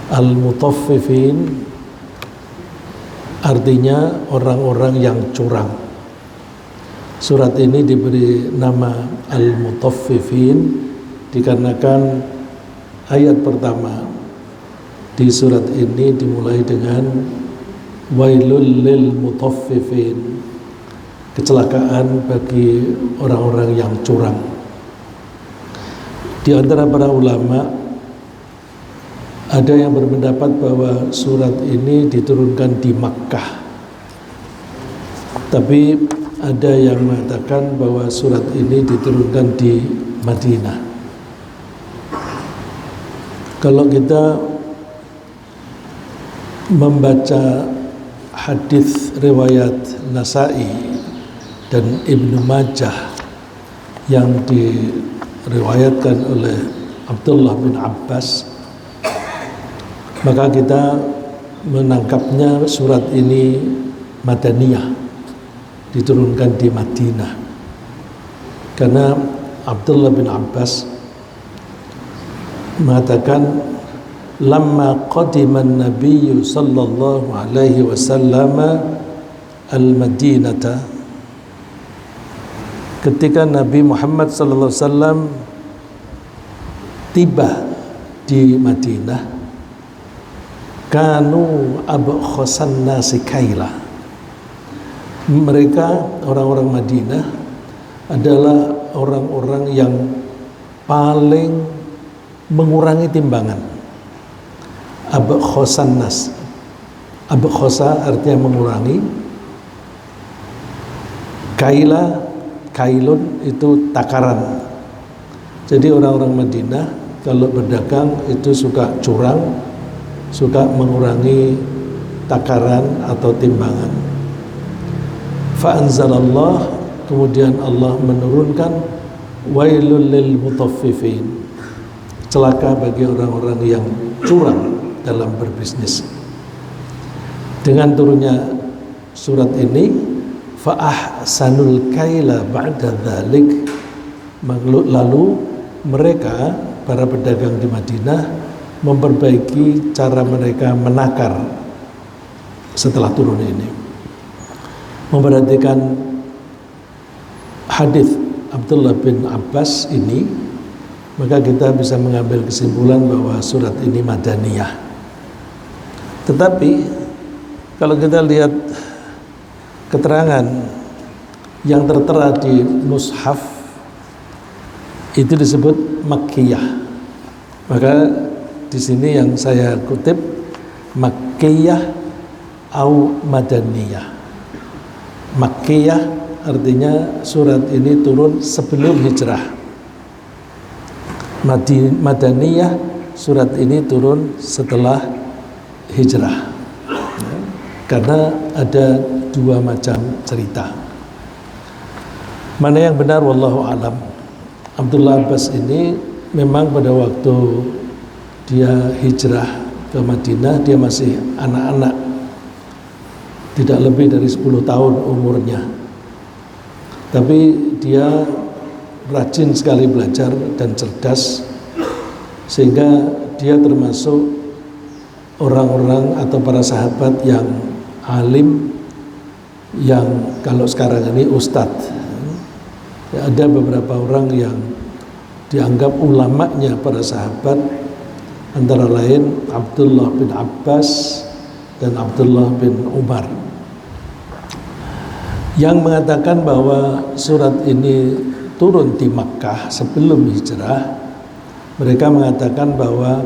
Al-mutaffifin artinya orang-orang yang curang. Surat ini diberi nama Al-Mutaffifin dikarenakan ayat pertama di surat ini dimulai dengan Wailul lil mutaffifin, kecelakaan bagi orang-orang yang curang. Di antara para ulama ada yang berpendapat bahwa surat ini diturunkan di Makkah, tapi ada yang mengatakan bahwa surat ini diturunkan di Madinah. Kalau kita membaca hadis riwayat Nasa'i dan Ibnu Majah yang diriwayatkan oleh Abdullah bin Abbas, maka kita menangkapnya surat ini Madaniyah, diturunkan di Madinah. Karena Abdullah bin Abbas mengatakan, lamma qadima an-nabiy sallallahu alaihi wasallam al-Madinata, ketika Nabi Muhammad sallallahu alaihi wasallam tiba di Madinah, kanu abkhasan nasi kaila, mereka orang-orang Madinah adalah orang-orang yang paling mengurangi timbangan. Abkhasan nas, abkhasa artinya mengurangi, kaila, kailun itu takaran. Jadi orang-orang Madinah kalau berdagang itu suka curang, suka mengurangi takaran atau timbangan. Fa'anzalallah, kemudian Allah menurunkan wailul lil mutaffifin, celaka bagi orang-orang yang curang dalam berbisnis. Dengan turunnya surat ini, fa'ahsanul kaila ba'da dzalik, lalu mereka para pedagang di Madinah memperbaiki cara mereka menakar setelah turun ini. Memperhatikan hadis Abdullah bin Abbas ini, maka kita bisa mengambil kesimpulan bahwa surat ini Madaniyah. Tetapi kalau kita lihat keterangan yang tertera di mushaf, itu disebut Makkiyah. Maka di sini yang saya kutip Makkiyah au Madaniyah. Makkiyah artinya surat ini turun sebelum hijrah. Madaniyah, surat ini turun setelah hijrah. Karena ada dua macam cerita. Mana yang benar wallahu alam. Abdullah Abbas ini memang pada waktu dia hijrah ke Madinah dia masih anak-anak, tidak lebih dari 10 tahun umurnya. Tapi dia rajin sekali belajar dan cerdas, sehingga dia termasuk orang-orang atau para sahabat yang alim, yang kalau sekarang ini ustadz. Ada beberapa orang yang dianggap ulamanya para sahabat, antara lain Abdullah bin Abbas dan Abdullah bin Umar, yang mengatakan bahwa surat ini turun di Makkah sebelum hijrah. Mereka mengatakan bahwa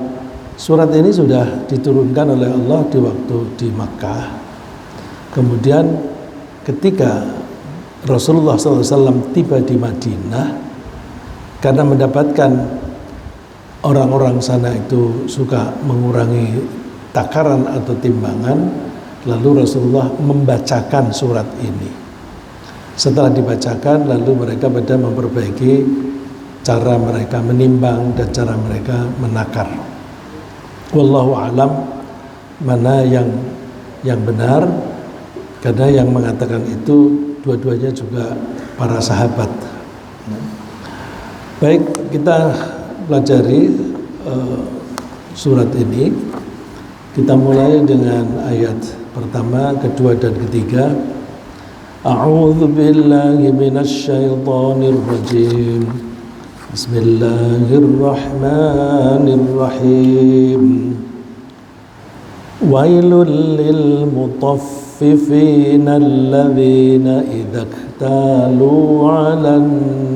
surat ini sudah diturunkan oleh Allah di waktu di Makkah. Kemudian ketika Rasulullah SAW tiba di Madinah, karena mendapatkan orang-orang sana itu suka mengurangi takaran atau timbangan, lalu Rasulullah membacakan surat ini. Setelah dibacakan, lalu mereka pada memperbaiki cara mereka menimbang dan cara mereka menakar. Wallahu alam mana yang benar, karena yang mengatakan itu dua-duanya juga para sahabat. Baik, kita pelajari surat ini. Kita mulai dengan ayat pertama, kedua dan ketiga. A'udzu billahi minasy syaithanir rajim. Bismillahirrahmanirrahim. Wailul lil mutaffifina alladzina idza iktalu 'alan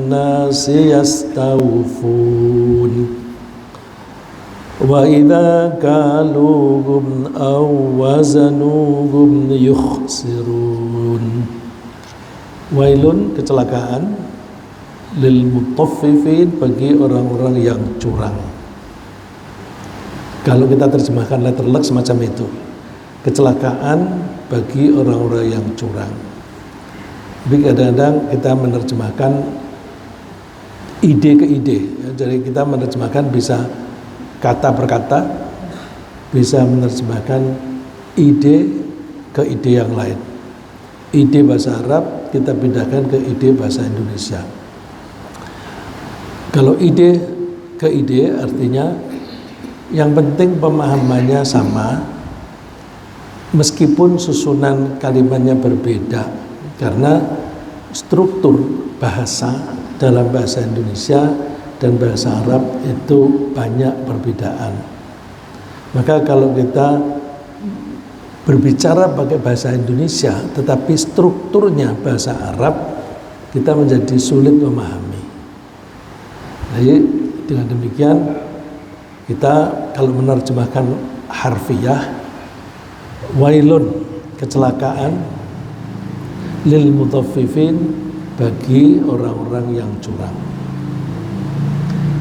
nasi yastawfun wa idza kaluhum aw wazanuhum yukhsirun. Wailun, kecelakaan, lil mutaffifin, bagi orang-orang yang curang. Kalau kita terjemahkan letter luck semacam itu, kecelakaan bagi orang-orang yang curang. Tapi kadang-kadang kita menerjemahkan ide ke ide, ya. Jadi kita menerjemahkan bisa kata per kata, bisa menerjemahkan ide ke ide yang lain. Ide bahasa Arab kita pindahkan ke ide bahasa Indonesia. Kalau ide ke ide artinya yang penting pemahamannya sama, meskipun susunan kalimatnya berbeda, karena struktur bahasa dalam bahasa Indonesia dan bahasa Arab itu banyak perbedaan. Maka kalau kita berbicara pakai bahasa Indonesia tetapi strukturnya bahasa Arab, kita menjadi sulit memahami. Jadi dengan demikian kita kalau menerjemahkan harfiah, wailun, kecelakaan, lil mutaffifin, bagi orang-orang yang curang.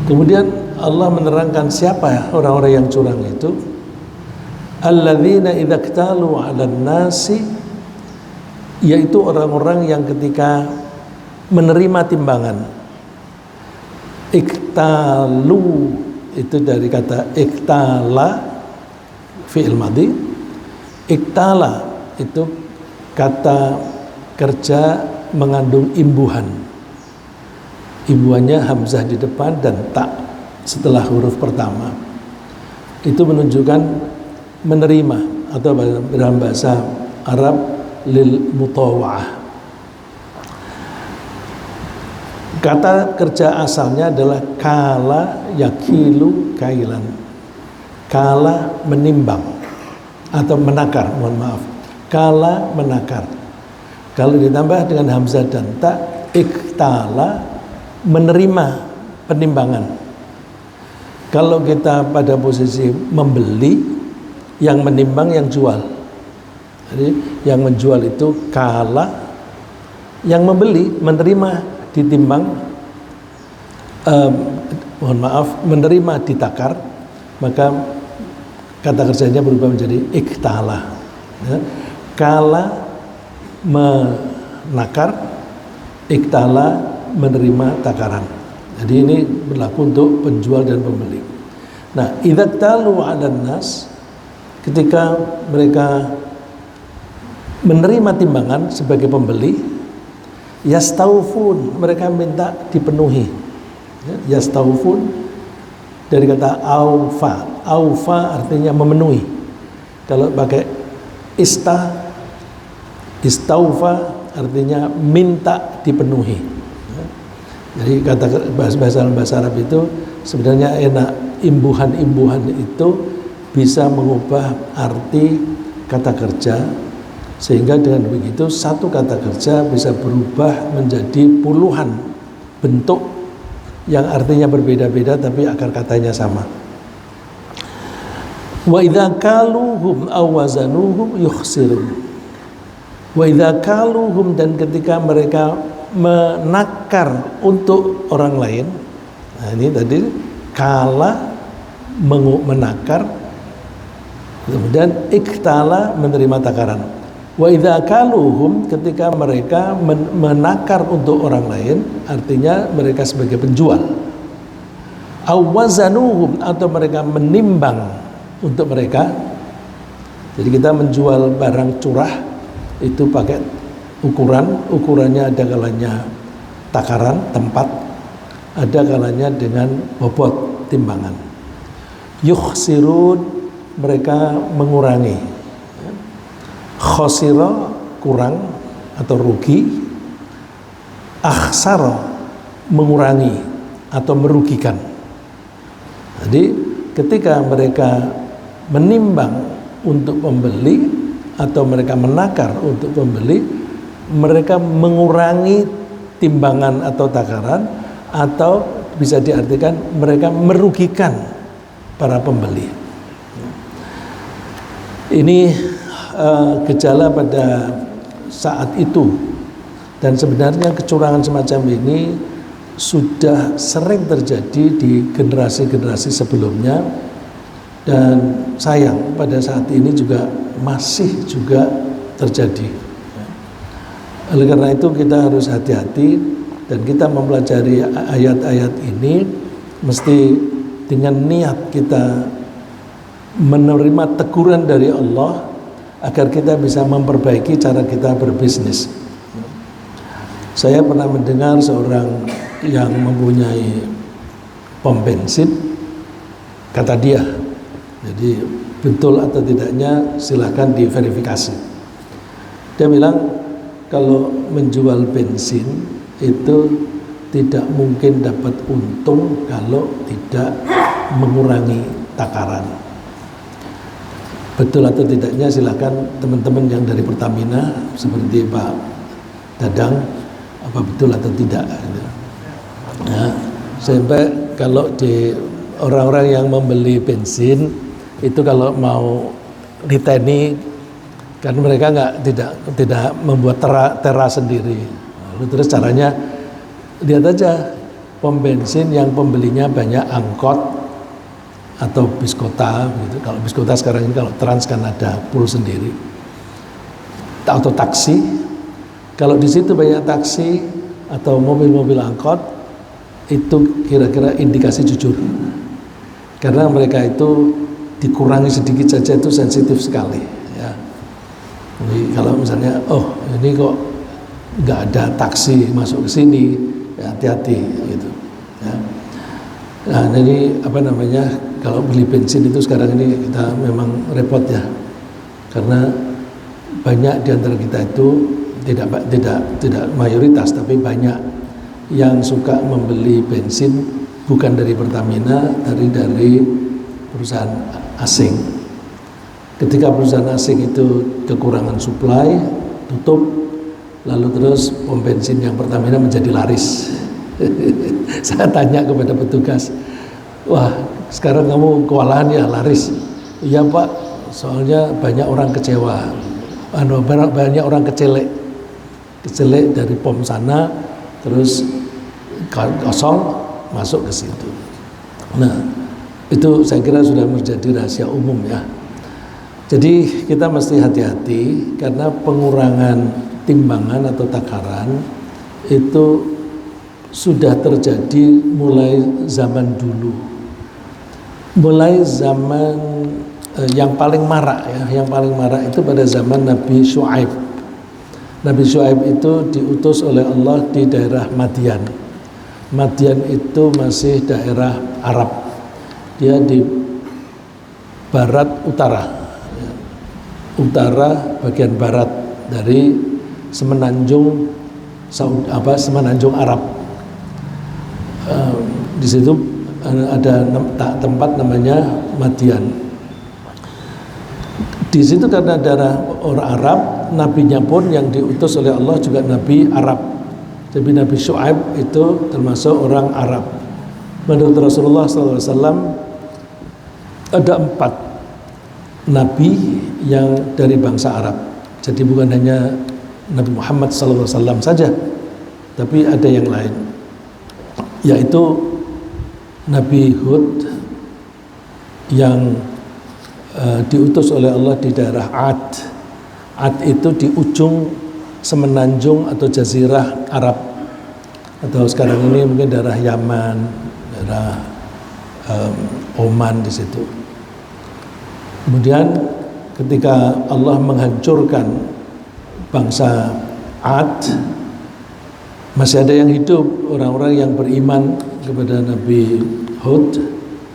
Kemudian Allah menerangkan siapa orang-orang yang curang itu. Alladzina idza iktalu 'alan nasi, yaitu orang-orang yang ketika menerima timbangan. Iktalu itu dari kata iktala, fi'il madhi. Iktala itu kata kerja mengandung imbuhan. Imbuhannya hamzah di depan dan tak setelah huruf pertama. Itu menunjukkan menerima, atau dalam bahasa Arab lil mutawa'ah. Kata kerja asalnya adalah kala yakilu kailan. Kala menimbang atau menakar, mohon maaf. Kala menakar. Kalau ditambah dengan hamzah dan ta, iktala, menerima penimbangan. Kalau kita pada posisi membeli, yang menimbang yang jual. Jadi yang menjual itu kala, yang membeli menerima ditimbang, mohon maaf, menerima ditakar, maka kata kerjanya berubah menjadi iktala. Ya. Kala menakar, iktala menerima takaran. Jadi ini berlaku untuk penjual dan pembeli. Nah, idza iktalu 'alan nas, ketika mereka menerima timbangan sebagai pembeli, yastaufun, mereka minta dipenuhi. Yastaufun dari kata aufa. Aufa artinya memenuhi. Kalau pakai istaufa artinya minta dipenuhi. Jadi kata bahasa Arab itu sebenarnya enak. Imbuhan-imbuhan itu bisa mengubah arti kata kerja, sehingga dengan begitu satu kata kerja bisa berubah menjadi puluhan bentuk yang artinya berbeda-beda tapi akar katanya sama. Wa idza kaluhum aw wazanuhum yukhsirun. Wa idza kaluhum, dan ketika mereka menakar untuk orang lain. Nah, ini tadi kala menakar, kemudian iktala menerima takaran. Wa idza kaluhum, ketika mereka menakar untuk orang lain, artinya mereka sebagai penjual. Aw wazanuhum, atau mereka menimbang untuk mereka. Jadi kita menjual barang curah itu pakai ukurannya ada kalanya takaran tempat, ada kalanya dengan bobot timbangan. Yukhsirun, mereka mengurangi. Khosira kurang atau rugi, akhsara mengurangi atau merugikan. Jadi ketika mereka menimbang untuk pembeli atau mereka menakar untuk pembeli, mereka mengurangi timbangan atau takaran, atau bisa diartikan mereka merugikan para pembeli. Ini gejala pada saat itu, dan sebenarnya kecurangan semacam ini sudah sering terjadi di generasi-generasi sebelumnya, dan sayang pada saat ini juga masih juga terjadi. Oleh karena itu kita harus hati-hati, dan kita mempelajari ayat-ayat ini mesti dengan niat kita menerima teguran dari Allah agar kita bisa memperbaiki cara kita berbisnis. Saya pernah mendengar seorang yang mempunyai pom bensin, kata dia, jadi betul atau tidaknya silahkan diverifikasi. Dia bilang kalau menjual bensin itu tidak mungkin dapat untung kalau tidak mengurangi takaran. Betul atau tidaknya silahkan teman-teman yang dari Pertamina seperti Pak Dadang, apa betul atau tidak. Nah, sampai kalau di orang-orang yang membeli bensin itu kalau mau diteni, kan mereka tidak membuat tera sendiri. Lalu terus caranya lihat aja pom bensin yang pembelinya banyak angkot atau bis kota gitu. Kalau bis kota sekarang ini, kalau Trans kan ada pool sendiri, atau taksi. Kalau di situ banyak taksi atau mobil-mobil angkot, itu kira-kira indikasi jujur, karena mereka itu dikurangi sedikit saja itu sensitif sekali ya. Jadi kalau misalnya ini kok nggak ada taksi masuk ke sini, ya hati-hati gitu ya. Nah, jadi kalau beli bensin itu sekarang ini kita memang repot ya, karena banyak di antara kita itu tidak mayoritas, tapi banyak yang suka membeli bensin bukan dari Pertamina, tapi dari perusahaan asing. Ketika perusahaan asing itu kekurangan supply, tutup, lalu terus pom bensin yang Pertamina menjadi laris. Saya tanya kepada petugas, wah sekarang kamu kewalahan ya, laris? Iya Pak, soalnya banyak orang kecewa, banyak orang kecelek dari pom sana, terus kosong masuk ke situ. Nah itu saya kira sudah menjadi rahasia umum ya. Jadi kita mesti hati-hati, karena pengurangan timbangan atau takaran itu sudah terjadi mulai zaman dulu, mulai zaman yang paling marak ya, yang paling marak itu pada zaman Nabi Syuaib. Nabi Syuaib itu diutus oleh Allah di daerah Madian. Madian itu masih daerah Arab, dia di barat utara, bagian barat dari semenanjung semenanjung Arab. Di situ ada tempat namanya Madian. Di situ karena daerah orang Arab, nabinya pun yang diutus oleh Allah juga nabi Arab. Jadi Nabi Syuaib itu termasuk orang Arab. Menurut Rasulullah SAW ada 4 nabi yang dari bangsa Arab. Jadi bukan hanya Nabi Muhammad SAW saja, tapi ada yang lain, yaitu Nabi Hud yang diutus oleh Allah di daerah Ad. Ad itu di ujung semenanjung atau jazirah Arab, atau sekarang ini mungkin daerah Yaman, daerah Oman di situ. Kemudian ketika Allah menghancurkan bangsa Ad, masih ada yang hidup, orang-orang yang beriman kepada Nabi Hud,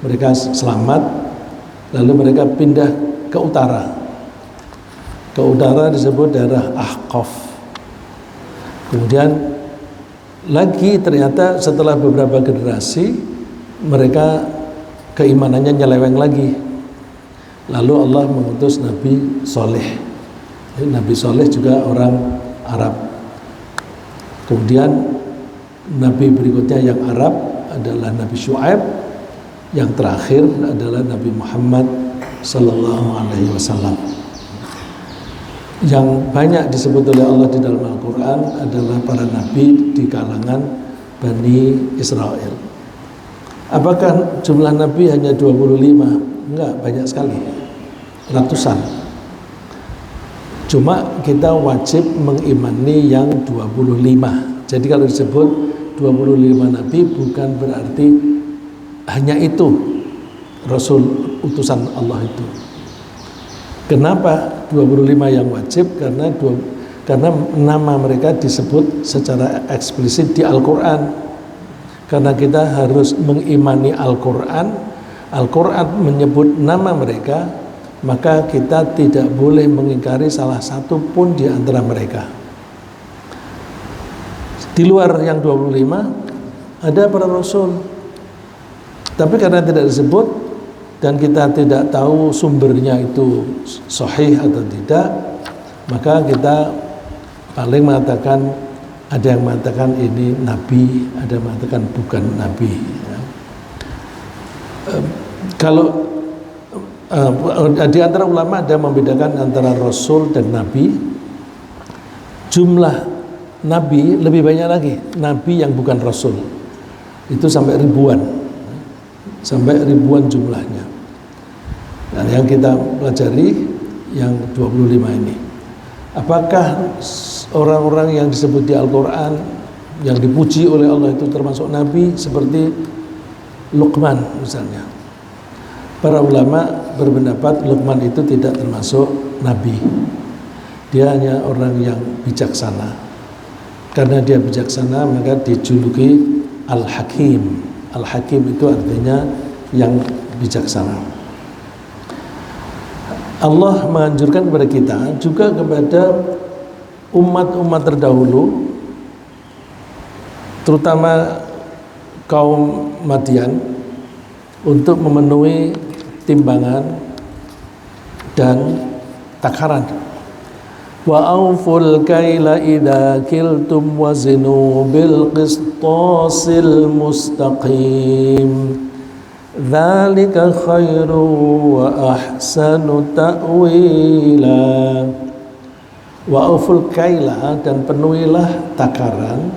mereka selamat. Lalu mereka pindah ke utara. Ke utara disebut daerah Ahqaf. Kemudian lagi ternyata setelah beberapa generasi mereka keimanannya nyeleweng lagi. Lalu Allah mengutus Nabi Soleh. Nabi Soleh juga orang Arab. Kemudian Nabi berikutnya yang Arab adalah Nabi Syuaib. Yang terakhir adalah Nabi Muhammad Sallallahu Alaihi Wasallam. Yang banyak disebut oleh Allah di dalam Al-Quran adalah para nabi di kalangan Bani Israel. Apakah jumlah nabi hanya 25? Enggak, banyak sekali, ratusan. Cuma kita wajib mengimani yang 25. Jadi kalau disebut 25 nabi bukan berarti hanya itu Rasul utusan Allah itu. Kenapa 25 yang wajib? Karena nama mereka disebut secara eksplisit di Al-Quran. Karena kita harus mengimani Al-Quran. Al-Quran menyebut nama mereka, maka kita tidak boleh mengingkari salah satu pun di antara mereka. Di luar yang 25 ada para Rasul, tapi karena tidak disebut dan kita tidak tahu sumbernya itu sahih atau tidak, maka kita paling mengatakan, ada yang mengatakan ini nabi, ada yang mengatakan bukan nabi. Kalau di antara ulama ada yang membedakan antara rasul dan nabi. Jumlah nabi lebih banyak lagi, nabi yang bukan rasul itu sampai ribuan jumlahnya. Dan yang kita pelajari yang 25 ini, apakah orang-orang yang disebut di Al-Quran yang dipuji oleh Allah itu termasuk nabi seperti Luqman misalnya? Para ulama berpendapat Luqman itu tidak termasuk nabi. Dia hanya orang yang bijaksana. Karena dia bijaksana maka dijuluki Al-Hakim. Al-Hakim itu artinya yang bijaksana. Allah menganjurkan kepada kita, juga kepada umat-umat terdahulu, terutama kaum Madian, untuk memenuhi timbangan dan takaran. Wa auful kaila idza kiltum wazinu bil qistasil mustaqim. Dzalika khairu wa ahsanu ta'wila. Wa auful kaila, dan penuhilah takaran,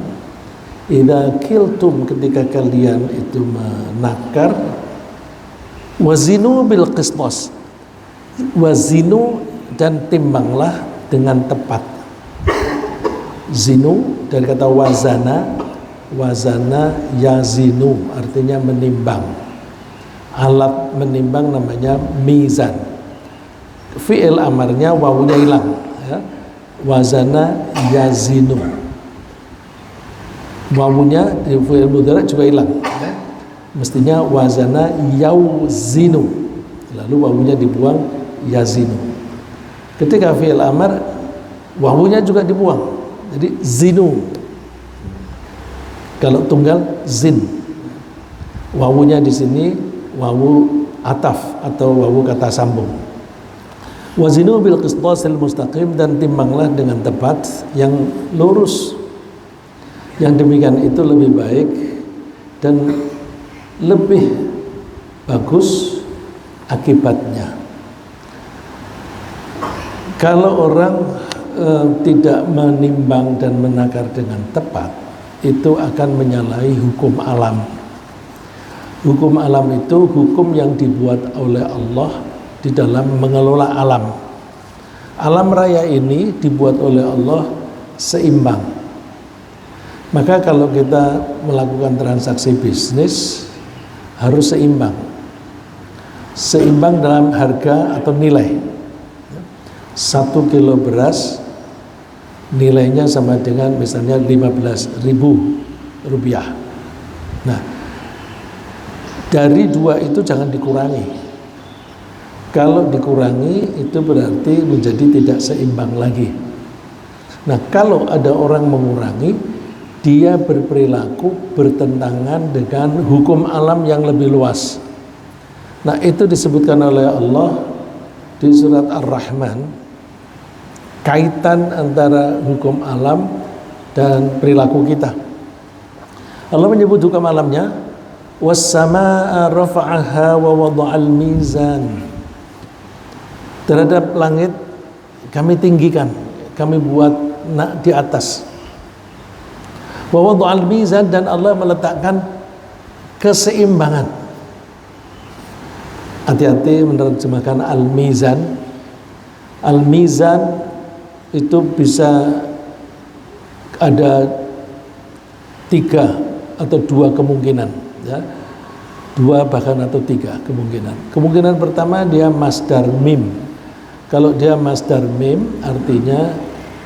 idza kiltum, ketika kalian itu menakar, wazinu bil qistas, wazinu, dan timbanglah dengan tepat. Zinu dari kata wazana, wazana yazinu artinya menimbang. Alat menimbang namanya mizan. Fi'il amarnya wawunya hilang, ya. Wazana yazinu, wawunya di fi'il mudhari juga hilang, ya. Mestinya wazana yauzinu, lalu wawunya dibuang, yazinu. Ketika fi'il amar wawunya juga dibuang, jadi zinu. Kalau tunggal zin, wawunya di sini wawu ataf atau wawu kata sambung. Wazinu bil qistasil mustaqim, dan timbanglah dengan tepat yang lurus. Yang demikian itu lebih baik dan lebih bagus akibatnya. Kalau orang tidak menimbang dan menakar dengan tepat, itu akan menyalahi hukum alam. Hukum alam itu hukum yang dibuat oleh Allah di dalam mengelola alam. Alam raya ini dibuat oleh Allah seimbang. Maka kalau kita melakukan transaksi bisnis harus seimbang. Seimbang dalam harga atau nilai. 1 kilo beras nilainya sama dengan misalnya 15.000 rupiah. Nah, dari 2 itu jangan dikurangi. Kalau dikurangi itu berarti menjadi tidak seimbang lagi. Nah, kalau ada orang mengurangi, dia berperilaku bertentangan dengan hukum alam yang lebih luas. Nah, itu disebutkan oleh Allah di surat Ar-Rahman, kaitan antara hukum alam dan perilaku kita. Allah menyebut hukum alamnya, was-samaa'a rafa'aha wa wada'al mizan. Terhadap langit kami tinggikan, kami buat di atas. Wa wada'al mizan, dan Allah meletakkan keseimbangan. Hati-hati menerjemahkan al-mizan. Al-mizan itu bisa ada 3 atau 2 kemungkinan, ya. 2 bahkan atau 3 kemungkinan. Kemungkinan pertama dia masdar mim. Kalau dia masdar mim artinya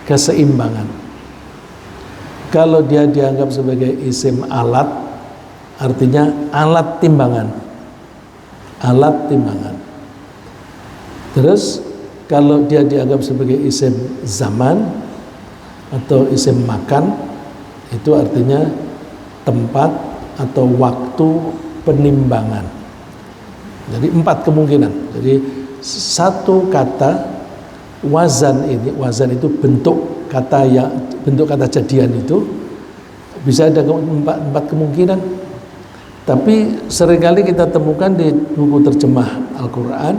keseimbangan. Kalau dia dianggap sebagai isim alat, artinya alat timbangan. Alat timbangan. Terus kalau dia dianggap sebagai isim zaman atau isim makan, itu artinya tempat atau waktu penimbangan. Jadi 4 kemungkinan. Jadi satu kata wazan ini, wazan itu bentuk kata jadian itu bisa ada 4 kemungkinan. Tapi seringkali kita temukan di buku terjemah Al-Quran,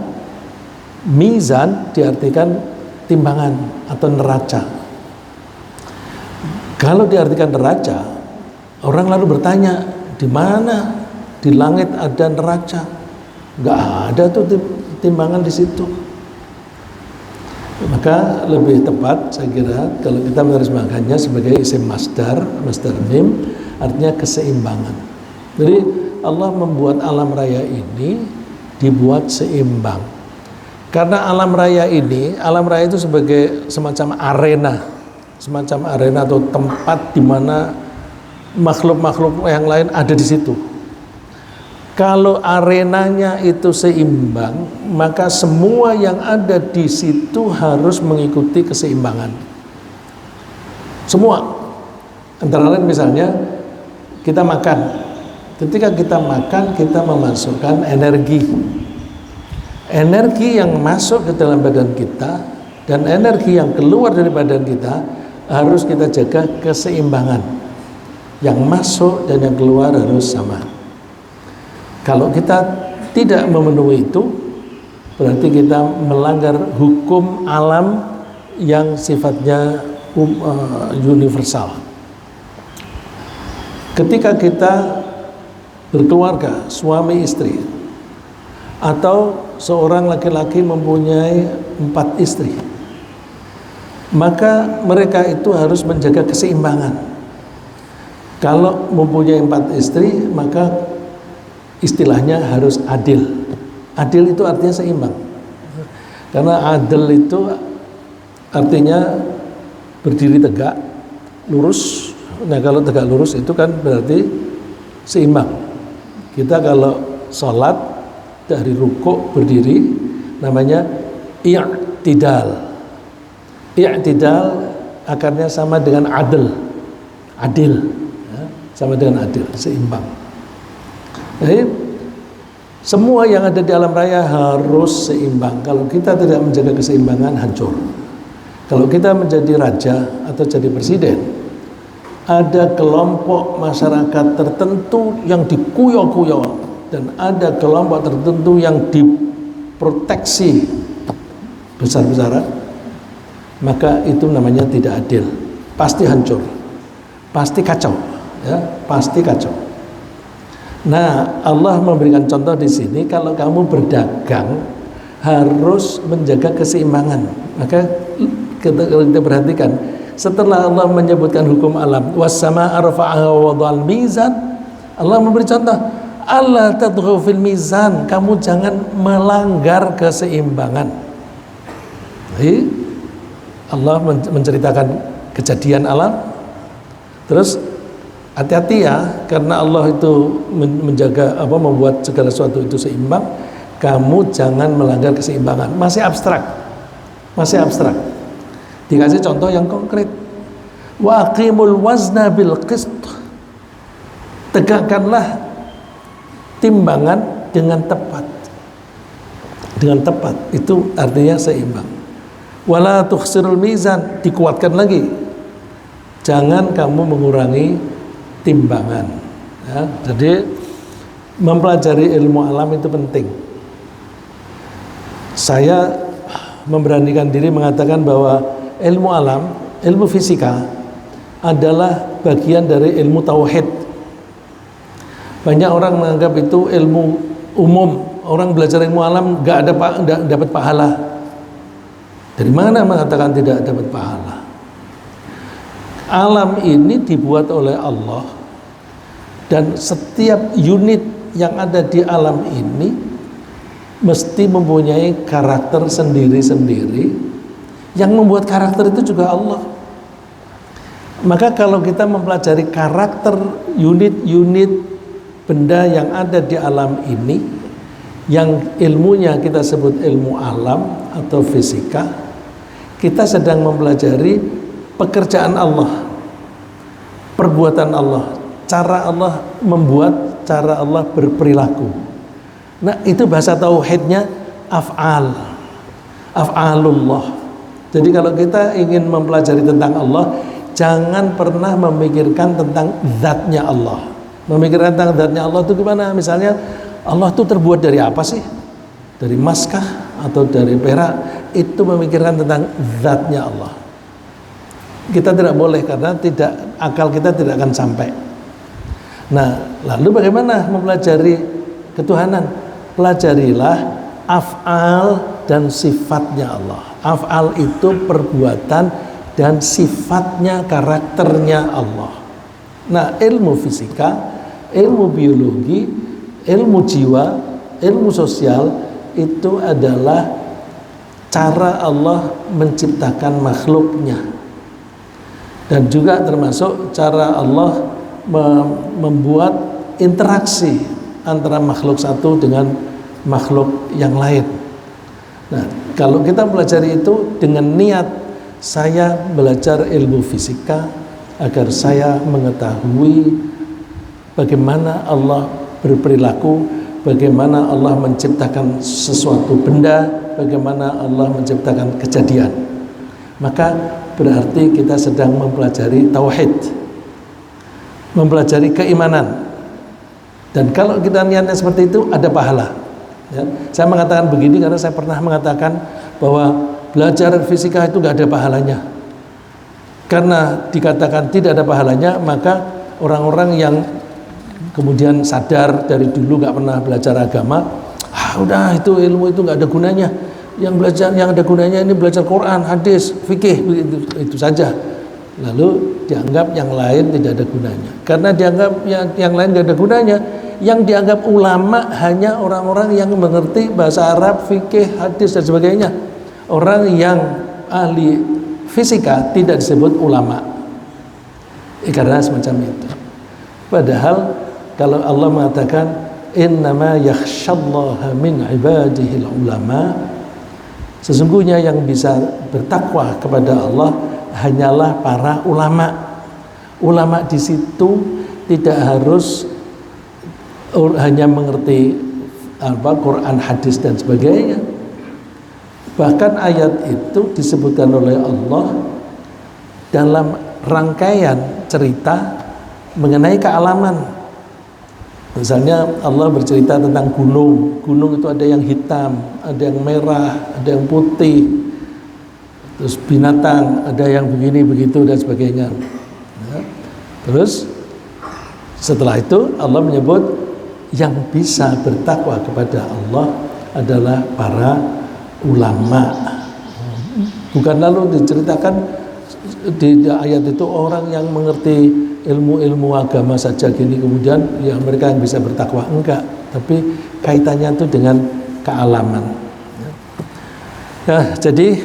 mizan diartikan timbangan atau neraca. Kalau diartikan neraca, orang lalu bertanya, di mana di langit ada neraca? Nggak ada tuh timbangan di situ. Maka lebih tepat saya kira kalau kita menerjemahkannya sebagai isim masdar mim, artinya keseimbangan. Jadi Allah membuat alam raya ini dibuat seimbang. Karena alam raya itu sebagai semacam arena atau tempat di mana makhluk-makhluk yang lain ada di situ. Kalau arenanya itu seimbang, maka semua yang ada di situ harus mengikuti keseimbangan. Semua. Antara lain misalnya kita makan. Ketika kita makan, kita memasukkan energi. Energi yang masuk ke dalam badan kita dan energi yang keluar dari badan kita harus kita jaga keseimbangan. Yang masuk dan yang keluar harus sama. Kalau kita tidak memenuhi itu, berarti kita melanggar hukum alam yang sifatnya universal. Ketika kita berkeluarga, suami istri, atau seorang laki-laki mempunyai 4 istri, maka mereka itu harus menjaga keseimbangan. Kalau mempunyai 4 istri, maka istilahnya harus adil. Adil itu artinya seimbang. Karena adil itu artinya berdiri tegak, lurus. Nah, kalau tegak lurus itu kan berarti seimbang. Kita kalau sholat dari rukuk berdiri namanya i'tidal. I'tidal akarnya sama dengan adil. Adil, ya, sama dengan adil, seimbang. Jadi semua yang ada di alam raya harus seimbang. Kalau kita tidak menjaga keseimbangan, hancur. Kalau kita menjadi raja atau jadi presiden, ada kelompok masyarakat tertentu yang dikuyo-kuyo dan ada kelompok tertentu yang diproteksi besar-besaran, maka itu namanya tidak adil. Pasti hancur, pasti kacau, ya, pasti kacau. Nah, Allah memberikan contoh di sini, kalau kamu berdagang harus menjaga keseimbangan. Maka kita perhatikan, setelah Allah menyebutkan hukum alam, was-samaa'a rafa'aha wa wada'al mizan, Allah memberi contoh, alla tadghaw fil mizan, kamu jangan melanggar keseimbangan. Jadi Allah menceritakan kejadian alam, terus hati-hati ya, karena Allah itu menjaga membuat segala sesuatu itu seimbang. kamu jangan melanggar keseimbangan. Masih abstrak, dikasih contoh yang konkret. Wa aqimul wazna bil qist, tegakkanlah timbangan dengan tepat. Itu artinya seimbang. Wala tukhsirul mizan, dikuatkan lagi, jangan kamu mengurangi timbangan ya. Jadi mempelajari ilmu alam itu penting. Saya memberanikan diri mengatakan bahwa ilmu alam, ilmu fisika adalah bagian dari ilmu tauhid. Banyak orang menganggap itu ilmu umum. Orang belajar ilmu alam nggak dapat pahala. Dari mana mengatakan tidak dapat pahala? Alam ini dibuat oleh Allah, dan setiap unit yang ada di alam ini mesti mempunyai karakter sendiri-sendiri. Yang membuat karakter itu juga Allah. Maka kalau kita mempelajari karakter unit-unit benda yang ada di alam ini, yang ilmunya kita sebut ilmu alam atau fisika, kita sedang mempelajari pekerjaan Allah, perbuatan Allah, cara Allah membuat, cara Allah berperilaku. Nah, itu bahasa tauhidnya af'alullah. Jadi kalau kita ingin mempelajari tentang Allah, jangan pernah memikirkan tentang zatnya Allah. Memikirkan tentang zatnya Allah itu gimana? Misalnya, Allah itu terbuat dari apa sih? Dari emas kah? Atau dari perak? Itu memikirkan tentang zatnya Allah. Kita tidak boleh, karena akal kita tidak akan sampai. Nah, lalu bagaimana mempelajari ketuhanan? Pelajarilah af'al dan sifatnya Allah. Af'al itu perbuatan dan sifatnya, karakternya Allah. Nah, ilmu fisika, ilmu biologi, ilmu jiwa, ilmu sosial itu adalah cara Allah menciptakan makhluknya, dan juga termasuk cara Allah membuat interaksi antara makhluk satu dengan makhluk yang lain. Nah, kalau kita pelajari itu dengan niat saya belajar ilmu fisika agar saya mengetahui bagaimana Allah berperilaku, bagaimana Allah menciptakan sesuatu benda, bagaimana Allah menciptakan kejadian, maka berarti kita sedang mempelajari tauhid, mempelajari keimanan. Dan kalau kita niatnya seperti itu, ada pahala ya. Saya mengatakan begini karena saya pernah mengatakan bahwa belajar fisika itu gak ada pahalanya. Karena dikatakan tidak ada pahalanya, maka orang-orang yang kemudian sadar dari dulu gak pernah belajar agama, udah itu ilmu itu gak ada gunanya. Yang ada gunanya ini belajar Quran, hadis, fikih, itu saja. Lalu dianggap yang lain tidak ada gunanya. Karena dianggap yang lain tidak ada gunanya, yang dianggap ulama hanya orang-orang yang mengerti bahasa Arab, fikih, hadis dan sebagainya. Orang yang ahli fisika tidak disebut ulama. Karena semacam itu. Padahal kalau Allah mengatakan innama yakhsyallaha min ibadihil ulama, sesungguhnya yang bisa bertakwa kepada Allah hanyalah para ulama. Ulama di situ tidak harus hanya mengerti Quran, hadis dan sebagainya. Bahkan ayat itu disebutkan oleh Allah dalam rangkaian cerita mengenai kealaman. Misalnya Allah bercerita tentang gunung. Gunung itu ada yang hitam, ada yang merah, ada yang putih. Terus binatang, ada yang begini, begitu dan sebagainya. Ya. Terus setelah itu Allah menyebut yang bisa bertakwa kepada Allah adalah para ulama. Bukan lalu diceritakan di ayat itu orang yang mengerti ilmu-ilmu agama saja gini kemudian ya mereka yang bisa bertakwa, enggak, tapi kaitannya itu dengan kealaman. Ya, jadi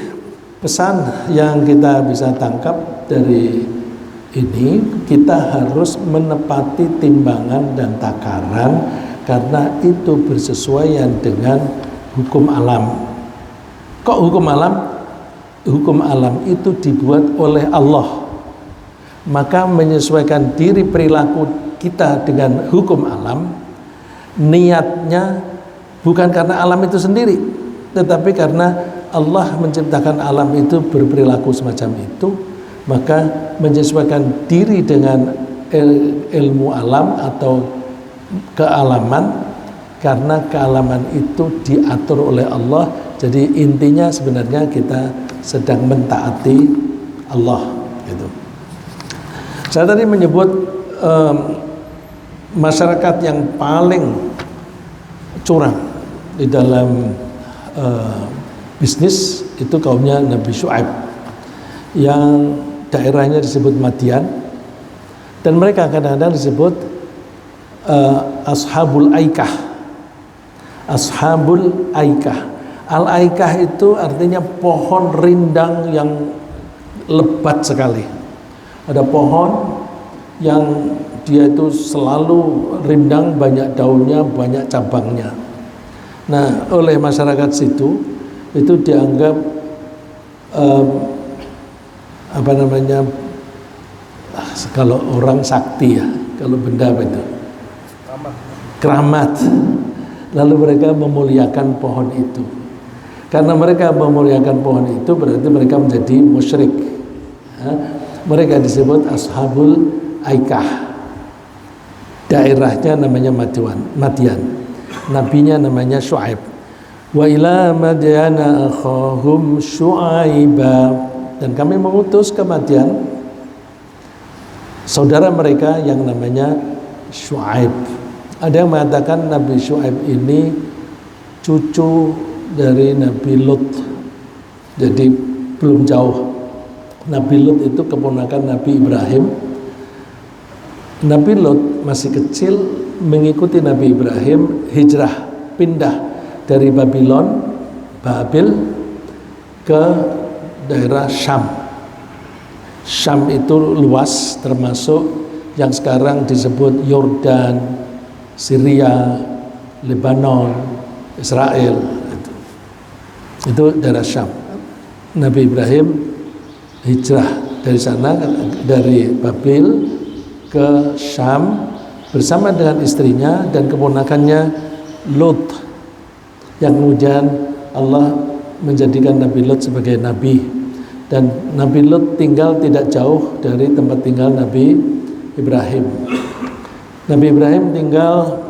pesan yang kita bisa tangkap dari ini, kita harus menepati timbangan dan takaran karena itu bersesuaian dengan hukum alam. Kok hukum alam? Hukum alam itu dibuat oleh Allah, maka menyesuaikan diri perilaku kita dengan hukum alam, niatnya bukan karena alam itu sendiri, tetapi karena Allah menciptakan alam itu berperilaku semacam itu, maka menyesuaikan diri dengan ilmu alam atau kealaman, karena kealaman itu diatur oleh Allah. Jadi intinya sebenarnya kita sedang mentaati Allah gitu. Saya tadi menyebut masyarakat yang paling curang di dalam bisnis itu kaumnya Nabi Syuaib, yang daerahnya disebut Madian, dan mereka kadang-kadang disebut Ashabul Aikah. Ashabul Aikah. Al-Aikah itu artinya pohon rindang yang lebat sekali. Ada pohon yang dia itu selalu rindang, banyak daunnya, banyak cabangnya. Nah, oleh masyarakat situ itu dianggap kalau orang sakti ya, kalau benda apa itu? Keramat. Lalu mereka memuliakan pohon itu. Karena mereka memuliakan pohon itu berarti mereka menjadi musyrik. Mereka disebut Ashabul Aikah. Daerahnya namanya Madian. Nabinya namanya Syuaib. Wa ila Madyana akhahum Syuaiba. Dan kami mengutus ke Madian saudara mereka yang namanya Syuaib. Ada yang mengatakan Nabi Syuaib ini cucu dari Nabi Lut. Jadi belum jauh. Nabi Lut itu keponakan Nabi Ibrahim. Nabi Lut masih kecil mengikuti Nabi Ibrahim hijrah, pindah dari Babil ke daerah Syam. Syam itu luas, termasuk yang sekarang disebut Yordan, Syria, Lebanon, Israel. Itu daerah Syam. Nabi Ibrahim hijrah dari sana, dari Babil ke Syam bersama dengan istrinya dan keponakannya Lut, yang kemudian Allah menjadikan Nabi Lut sebagai nabi. Dan Nabi Lut tinggal tidak jauh dari tempat tinggal Nabi Ibrahim. Nabi Ibrahim tinggal,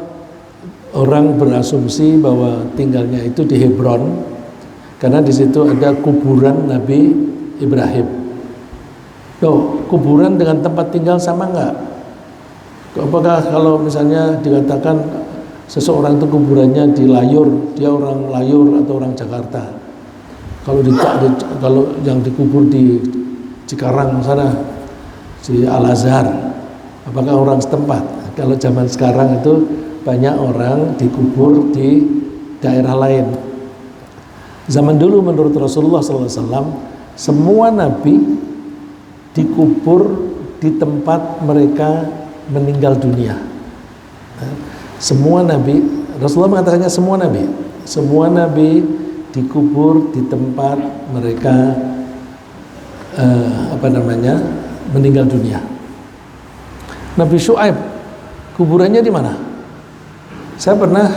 orang berasumsi bahwa tinggalnya itu di Hebron, karena di situ ada kuburan Nabi Ibrahim. Loh, kuburan dengan tempat tinggal sama enggak? Apakah kalau misalnya dikatakan seseorang itu kuburannya di Layur, dia orang Layur atau orang Jakarta? Kalau yang dikubur di Cikarang sana, di Al-Azhar, apakah orang setempat? Kalau zaman sekarang itu banyak orang dikubur di daerah lain. Zaman dulu menurut Rasulullah SAW, semua nabi dikubur di tempat mereka meninggal dunia. Semua nabi, Rasulullah mengatakannya semua nabi dikubur di tempat mereka meninggal dunia. Nabi Syuaib kuburannya di mana? Saya pernah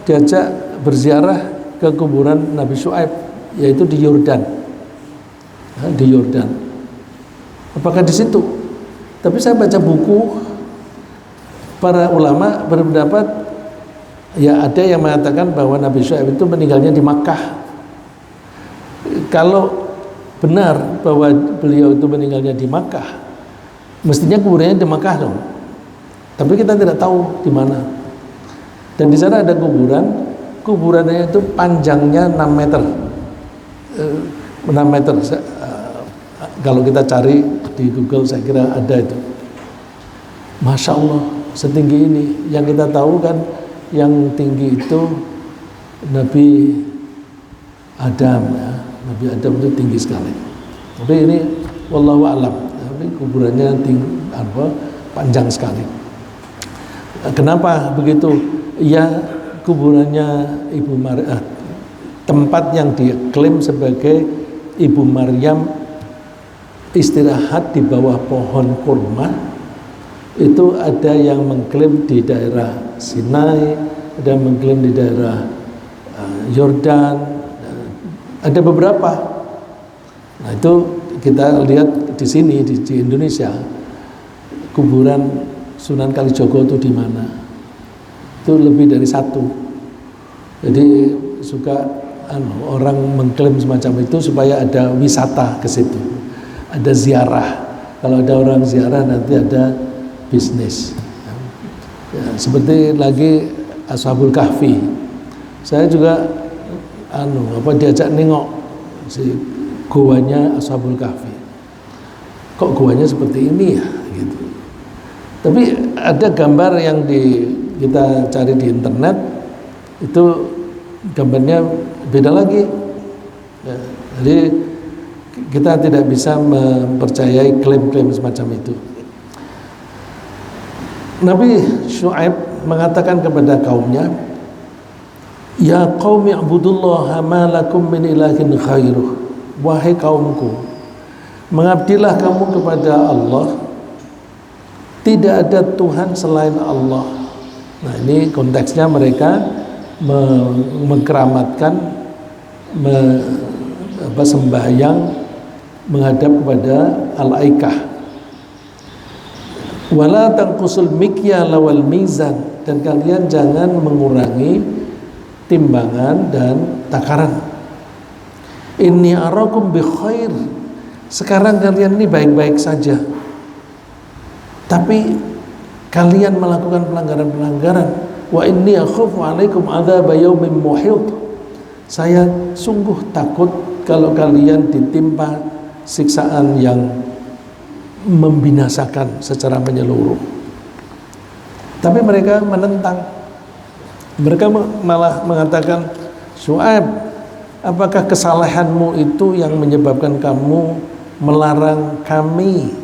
diajak berziarah ke kuburan Nabi Syuaib, yaitu di Yordan. Di Yordan. Apakah di situ? Tapi saya baca buku, para ulama berpendapat ya ada yang mengatakan bahwa Nabi Syuaib itu meninggalnya di Makkah. Kalau benar bahwa beliau itu meninggalnya di Makkah, mestinya kuburannya di Makkah dong. Tapi kita tidak tahu di mana. Dan di sana ada kuburannya itu panjangnya 6 meter. 6 meter. Kalau kita cari di Google saya kira ada itu. Masya Allah, setinggi ini. Yang kita tahu kan yang tinggi itu Nabi Adam ya. Nabi Adam itu tinggi sekali. Tapi ini wallahu alam. Tapi kuburannya panjang sekali. Kenapa begitu? ya kuburannya Ibu Maryam, tempat yang diklaim sebagai Ibu Maryam istirahat di bawah pohon kurma, itu ada yang mengklaim di daerah Sinai, ada yang mengklaim di daerah Yordan, ada beberapa. Nah itu kita lihat di sini di Indonesia, kuburan Sunan Kalijogo itu di mana? Itu lebih dari satu. Jadi suka orang mengklaim semacam itu supaya ada wisata ke situ, ada ziarah. Kalau ada orang ziarah nanti ada bisnis. Ya, seperti lagi Ashabul Kahfi. Saya juga diajak nengok si goanya Ashabul Kahfi. Kok goanya seperti ini ya gitu. Tapi ada gambar yang kita cari di internet, itu gambarnya beda lagi. Ya, jadi kita tidak bisa mempercayai klaim-klaim semacam itu. Nabi Syuaib mengatakan kepada kaumnya, ya qaumi ibudullaha ma lakum min ilahin khairuh. Wahai kaumku, mengabdilah kamu kepada Allah, tidak ada Tuhan selain Allah. Nah ini konteksnya mereka mengkeramatkan sembahyang menghadap kepada Al-Aikah. Wala tangqusul mikyala wal mizan, dan kalian jangan mengurangi timbangan dan takaran. Inni arakum bi khair, sekarang kalian ini baik-baik saja, tapi kalian melakukan pelanggaran-pelanggaran. Wa inni akhafu alaikum adzaba yaumin muhit, saya sungguh takut kalau kalian ditimpa siksaan yang membinasakan secara menyeluruh. Tapi mereka menentang. Mereka malah mengatakan, Syuaib, apakah kesalahanmu itu yang menyebabkan kamu melarang kami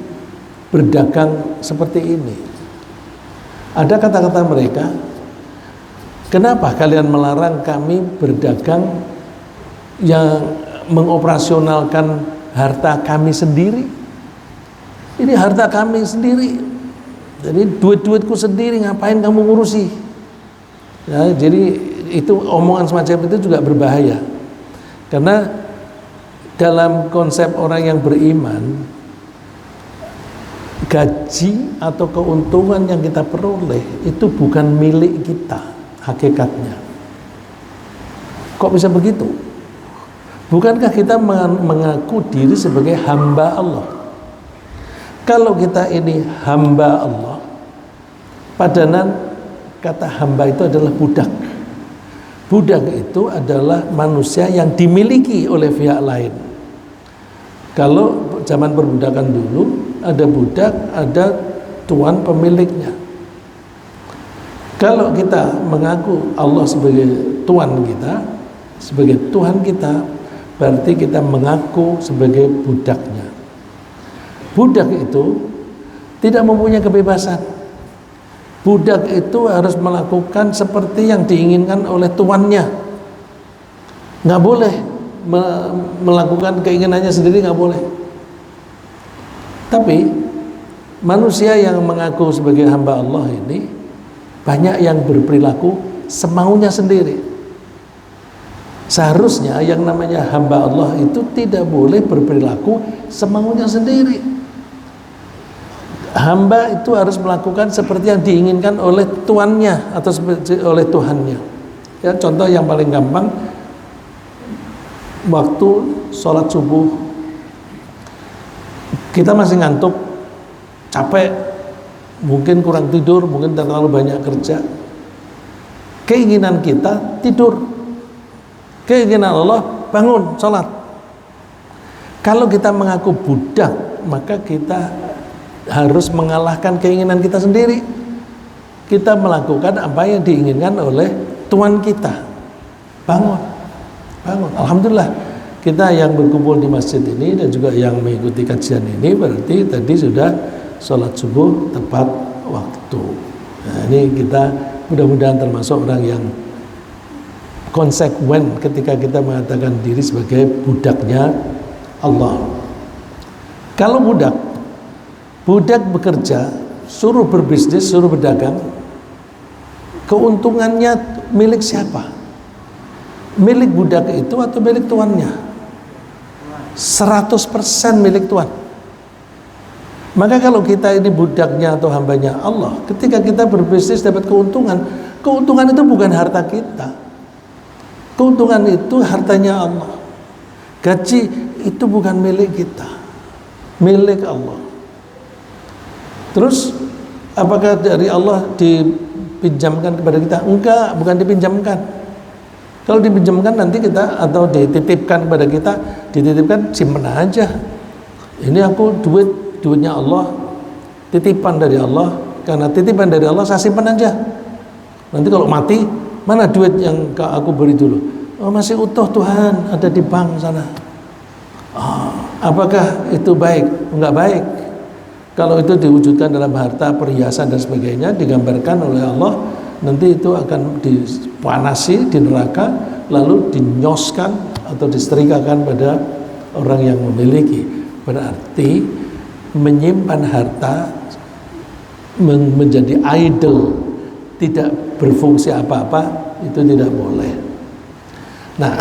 berdagang seperti ini? Ada kata-kata mereka, kenapa kalian melarang kami berdagang yang mengoperasionalkan harta kami sendiri? Ini harta kami sendiri, jadi duit-duitku sendiri, ngapain kamu ngurusi? Ya, jadi itu omongan semacam itu juga berbahaya, karena dalam konsep orang yang beriman, gaji atau keuntungan yang kita peroleh itu bukan milik kita hakikatnya. Kok bisa begitu? Bukankah kita mengaku diri sebagai hamba Allah? Kalau kita ini hamba Allah, padanan kata hamba itu adalah budak. Budak itu adalah manusia yang dimiliki oleh pihak lain. Kalau zaman perbudakan dulu, ada budak, ada tuan pemiliknya. Kalau kita mengaku Allah sebagai tuan kita, sebagai Tuhan kita, berarti kita mengaku sebagai budaknya. Budak itu tidak mempunyai kebebasan. Budak itu harus melakukan seperti yang diinginkan oleh tuannya. Nggak boleh melakukan keinginannya sendiri, nggak boleh. Tapi manusia yang mengaku sebagai hamba Allah ini banyak yang berperilaku semaunya sendiri. Seharusnya yang namanya hamba Allah itu tidak boleh berperilaku semaunya sendiri. Hamba itu harus melakukan seperti yang diinginkan oleh tuannya atau oleh Tuhannya. Ya, contoh yang paling gampang, waktu sholat subuh kita masih ngantuk, capek, mungkin kurang tidur, mungkin terlalu banyak kerja. Keinginan kita tidur, keinginan Allah bangun sholat. Kalau kita mengaku budak, maka kita harus mengalahkan keinginan kita sendiri. Kita melakukan apa yang diinginkan oleh Tuhan kita. Bangun. Alhamdulillah, kita yang berkumpul di masjid ini dan juga yang mengikuti kajian ini berarti tadi sudah sholat subuh tepat waktu. Nah, ini kita mudah-mudahan termasuk orang yang konsekuen ketika kita mengatakan diri sebagai budaknya Allah. Kalau budak bekerja, suruh berbisnis, suruh berdagang, keuntungannya milik siapa? Milik budak itu atau milik tuannya? 100% milik tuan. Maka kalau kita ini budaknya atau hambanya Allah, ketika kita berbisnis dapat keuntungan, keuntungan itu bukan harta kita. Keuntungan itu hartanya Allah. Gaji itu bukan milik kita, milik Allah. Terus apakah dari Allah dipinjamkan kepada kita? Enggak, bukan dipinjamkan. Kalau dipinjamkan nanti kita, atau dititipkan kepada kita, dititipkan, simpen aja. Ini aku duitnya Allah, titipan dari Allah. Karena titipan dari Allah saya simpan aja. Nanti kalau mati, mana duit yang aku beri dulu? Oh, masih utuh Tuhan, ada di bank sana. Apakah itu baik? Enggak baik. Kalau itu diwujudkan dalam harta, perhiasan dan sebagainya, digambarkan oleh Allah, nanti itu akan dipanasi di neraka, lalu dinyoskan atau disetrikakan pada orang yang memiliki. Berarti menyimpan harta menjadi idle, tidak berfungsi apa-apa, itu tidak boleh. Nah,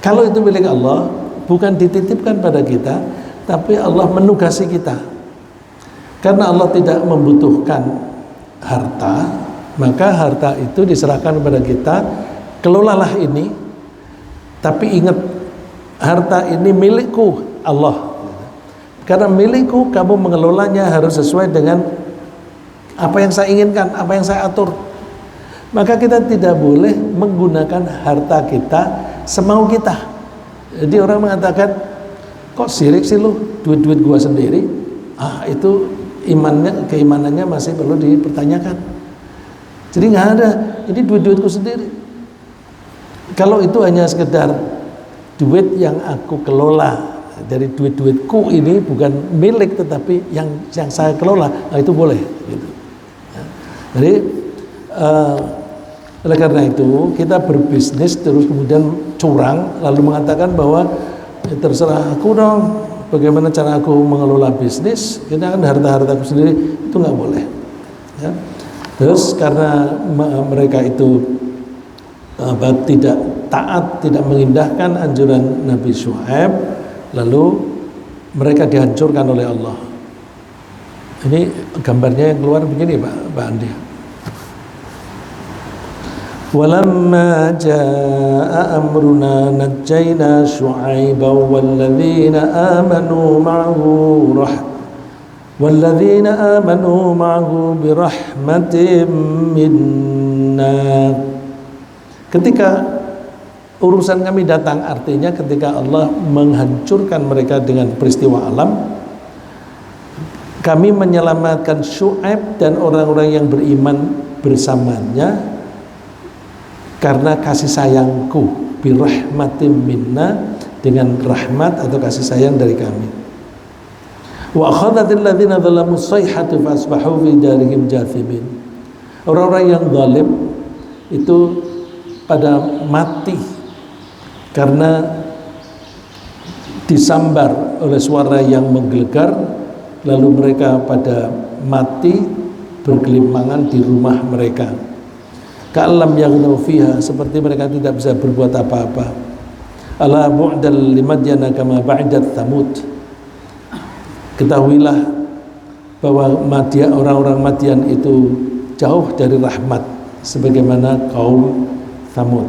kalau itu milik Allah, bukan dititipkan pada kita, tapi Allah menugasi kita. Karena Allah tidak membutuhkan harta, maka harta itu diserahkan kepada kita. Kelolalah ini, tapi ingat, harta ini milikku Allah. Karena milikku, kamu mengelolanya harus sesuai dengan apa yang saya inginkan, apa yang saya atur. Maka kita tidak boleh menggunakan harta kita semau kita. Jadi orang mengatakan, kok sirik sih lu, duit-duit gua sendiri? Itu keimanannya masih perlu dipertanyakan. Jadi nggak ada, ini duit-duitku sendiri. Kalau itu hanya sekedar duit yang aku kelola, dari duit-duitku ini bukan milik tetapi yang saya kelola, itu boleh gitu. Jadi oleh karena itu kita berbisnis terus kemudian curang lalu mengatakan bahwa terserah aku dong bagaimana cara aku mengelola bisnis, kita kan harta-hartaku sendiri, itu nggak boleh ya. Terus karena mereka itu tidak taat, tidak mengindahkan anjuran Nabi Syuaib, lalu mereka dihancurkan oleh Allah. Ini gambarnya yang keluar begini Pak Andi. Walamma jaa amruna najjayna Syu'aiban walladzina amanu ma'ahu birahmatin minna. Ketika urusan kami datang, artinya ketika Allah menghancurkan mereka dengan peristiwa alam, kami menyelamatkan Syu'aib dan orang-orang yang beriman bersamanya karena kasih sayangku, birahmatin minna, dengan rahmat atau kasih sayang dari kami. Wa akhadhatil ladzina dzalamu sayhatu fa asbahu fi darihim jathimin. Orang-orang yang zalim itu pada mati karena disambar oleh suara yang menggelegar, lalu mereka pada mati bergelimpangan di rumah mereka. Ka'allam yaghnaw fiha, seperti mereka tidak bisa berbuat apa-apa. Ala bu'dal limadyana kama ba'dat Thamud. Ketahuilah bahwa orang-orang Madian itu jauh dari rahmat sebagaimana kaum Thamud.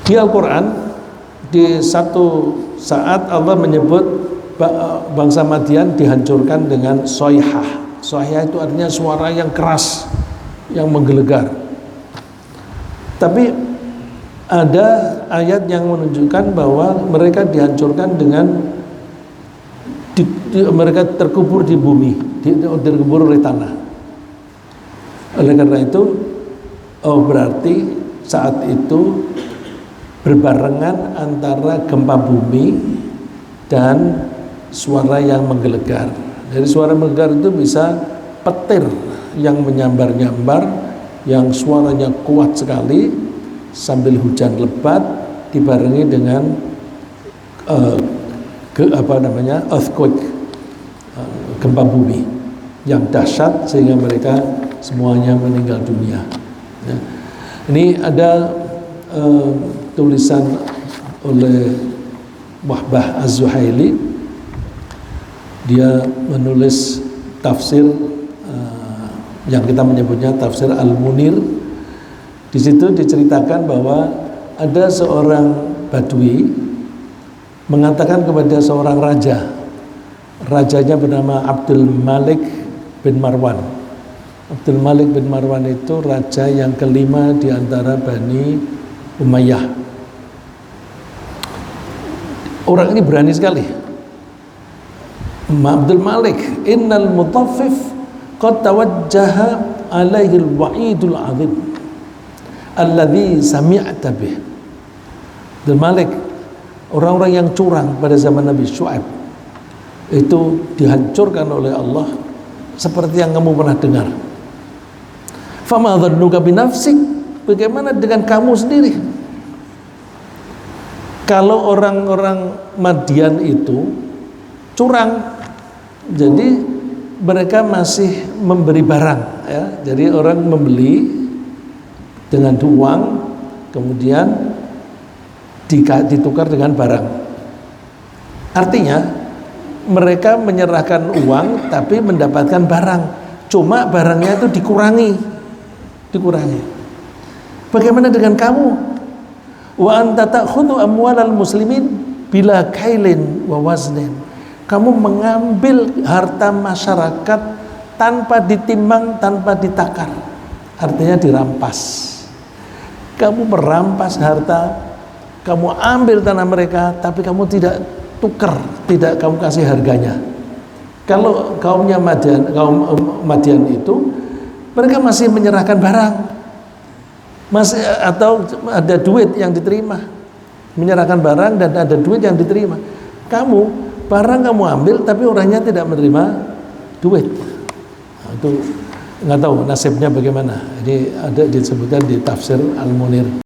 Di Al-Quran di satu saat Allah menyebut bangsa Madian dihancurkan dengan soyhah. Soyhah itu artinya suara yang keras, yang menggelegar. Tapi ada ayat yang menunjukkan bahwa mereka dihancurkan dengan mereka terkubur di bumi, terkubur oleh tanah. Oleh karena itu, berarti saat itu berbarengan antara gempa bumi dan suara yang menggelegar. Dari suara menggelegar itu bisa petir yang menyambar-nyambar yang suaranya kuat sekali sambil hujan lebat dibarengi dengan earthquake, gempa bumi yang dahsyat sehingga mereka semuanya meninggal dunia. Ya. Ini ada tulisan oleh Wahbah Az-Zuhaili. Dia menulis tafsir yang kita menyebutnya tafsir Al-Munir. Di situ diceritakan bahwa ada seorang Badui mengatakan kepada seorang raja. Rajanya bernama Abdul Malik bin Marwan. Abdul Malik bin Marwan itu raja yang kelima di antara Bani Umayyah. Orang ini berani sekali. Abdul Malik, innal mutaffif qad tawajjaha alaihi al-wa'idul 'azim alladhi sami'ta bih. Abdul Malik, orang-orang yang curang pada zaman Nabi Syuaib itu dihancurkan oleh Allah seperti yang kamu pernah dengar. Fama dhannuka binafsik, bagaimana dengan kamu sendiri? Kalau orang-orang Madian itu curang, jadi mereka masih memberi barang, ya. Jadi orang membeli dengan uang, kemudian ditukar dengan barang. Artinya mereka menyerahkan uang tapi mendapatkan barang, cuma barangnya itu dikurangi. Bagaimana dengan kamu? Wa anta ta'khudhu amwalal muslimin bila kailin wa waznin. Kamu mengambil harta masyarakat tanpa ditimbang, tanpa ditakar. Artinya dirampas. Kamu merampas harta, kamu ambil tanah mereka, tapi kamu tidak tukar, tidak kamu kasih harganya. Kalau kaum Madian itu, mereka masih menyerahkan barang, masih atau ada duit yang diterima, menyerahkan barang dan ada duit yang diterima. Kamu barang kamu ambil, tapi orangnya tidak menerima duit. Nah, itu nggak tahu nasibnya bagaimana. Ini ada disebutkan di tafsir Al-Munir.